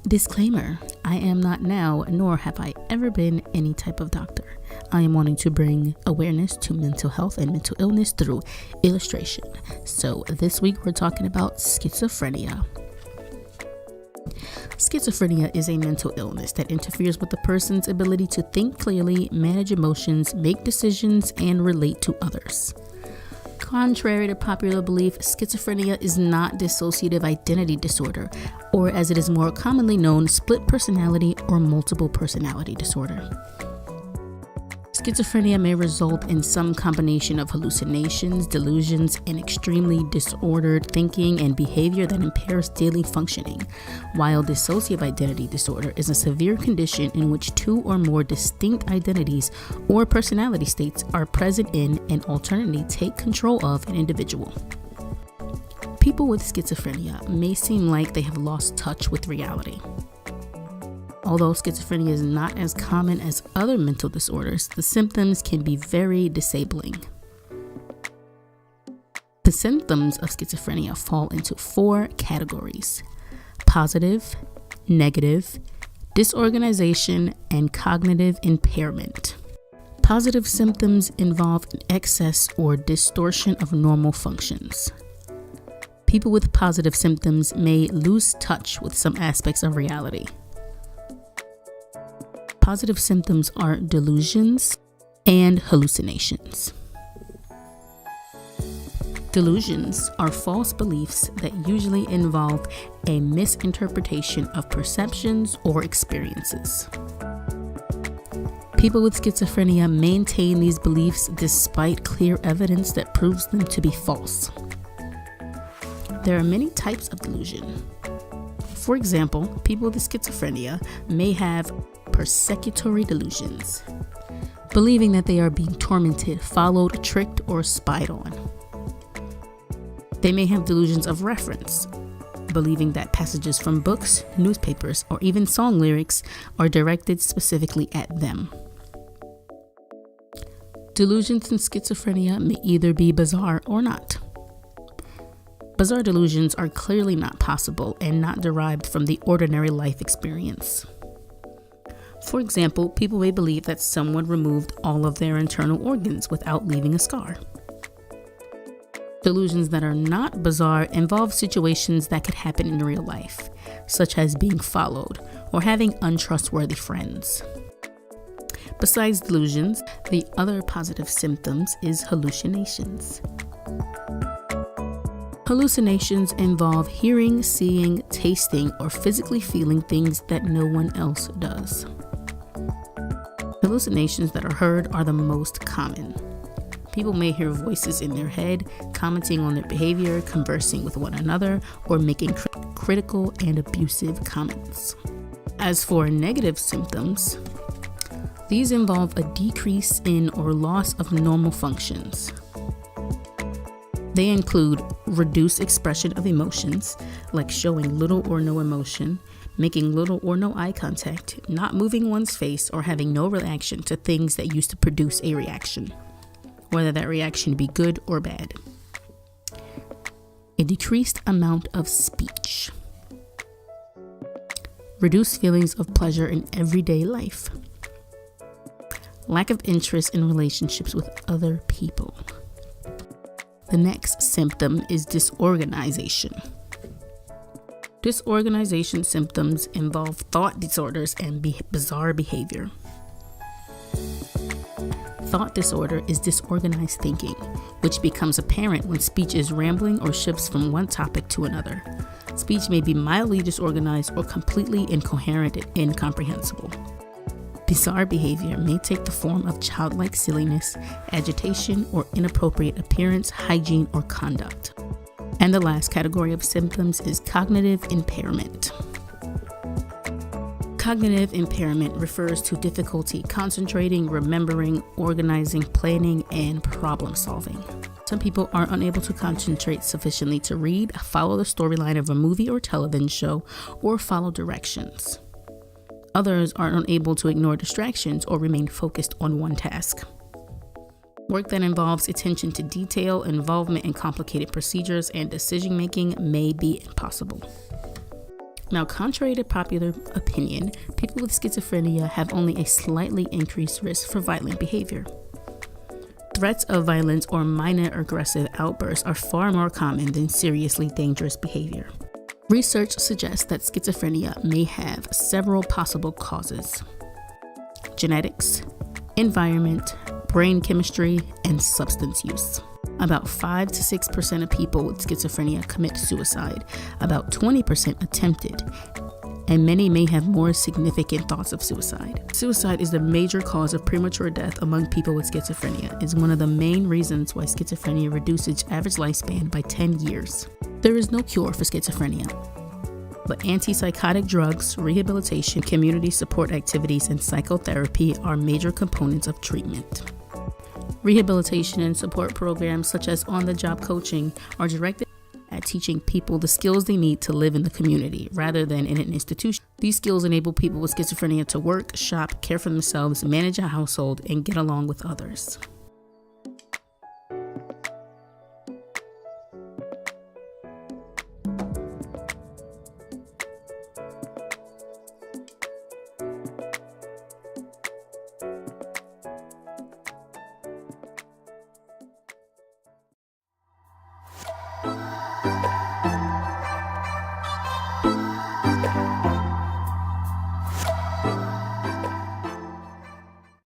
Disclaimer, I am not now, nor have I ever been any type of doctor. I am wanting to bring awareness to mental health and mental illness through illustration. So this week we're talking about schizophrenia. Schizophrenia is a mental illness that interferes with a person's ability to think clearly, manage emotions, make decisions, and relate to others. Contrary to popular belief, schizophrenia is not dissociative identity disorder, or as it is more commonly known, split personality or multiple personality disorder. Schizophrenia may result in some combination of hallucinations, delusions, and extremely disordered thinking and behavior that impairs daily functioning, while dissociative identity disorder is a severe condition in which two or more distinct identities or personality states are present in and alternately take control of an individual. People with schizophrenia may seem like they have lost touch with reality. Although schizophrenia is not as common as other mental disorders, the symptoms can be very disabling. The symptoms of schizophrenia fall into 4 categories: positive, negative, disorganization, and cognitive impairment. Positive symptoms involve an excess or distortion of normal functions. People with positive symptoms may lose touch with some aspects of reality. Positive symptoms are delusions and hallucinations. Delusions are false beliefs that usually involve a misinterpretation of perceptions or experiences. People with schizophrenia maintain these beliefs despite clear evidence that proves them to be false. There are many types of delusion. For example, people with schizophrenia may have persecutory delusions, believing that they are being tormented, followed, tricked, or spied on. They may have delusions of reference, believing that passages from books, newspapers, or even song lyrics are directed specifically at them. Delusions in schizophrenia may either be bizarre or not. Bizarre delusions are clearly not possible and not derived from the ordinary life experience. For example, people may believe that someone removed all of their internal organs without leaving a scar. Delusions that are not bizarre involve situations that could happen in real life, such as being followed or having untrustworthy friends. Besides delusions, the other positive symptoms is hallucinations. Hallucinations involve hearing, seeing, tasting, or physically feeling things that no one else does. Hallucinations that are heard are the most common. People may hear voices in their head, commenting on their behavior, conversing with one another, or making critical and abusive comments. As for negative symptoms, these involve a decrease in or loss of normal functions. They include reduced expression of emotions, like showing little or no emotion, making little or no eye contact, not moving one's face, or having no reaction to things that used to produce a reaction, whether that reaction be good or bad. A decreased amount of speech. Reduced feelings of pleasure in everyday life. Lack of interest in relationships with other people. The next symptom is disorganization. Disorganization symptoms involve thought disorders and bizarre behavior. Thought disorder is disorganized thinking, which becomes apparent when speech is rambling or shifts from one topic to another. Speech may be mildly disorganized or completely incoherent and incomprehensible. Bizarre behavior may take the form of childlike silliness, agitation, or inappropriate appearance, hygiene, or conduct. And the last category of symptoms is cognitive impairment. Cognitive impairment refers to difficulty concentrating, remembering, organizing, planning, and problem solving. Some people are unable to concentrate sufficiently to read, follow the storyline of a movie or television show, or follow directions. Others are unable to ignore distractions or remain focused on one task. Work that involves attention to detail, involvement in complicated procedures, and decision-making may be impossible. Now, contrary to popular opinion, people with schizophrenia have only a slightly increased risk for violent behavior. Threats of violence or minor aggressive outbursts are far more common than seriously dangerous behavior. Research suggests that schizophrenia may have several possible causes: genetics, environment, brain chemistry, and substance use. About 5 to 6% of people with schizophrenia commit suicide, about 20% attempted, and many may have more significant thoughts of suicide. Suicide is the major cause of premature death among people with schizophrenia. It is one of the main reasons why schizophrenia reduces average lifespan by 10 years. There is no cure for schizophrenia, but antipsychotic drugs, rehabilitation, community support activities, and psychotherapy are major components of treatment. Rehabilitation and support programs such as on-the-job coaching are directed at teaching people the skills they need to live in the community rather than in an institution. These skills enable people with schizophrenia to work, shop, care for themselves, manage a household, and get along with others.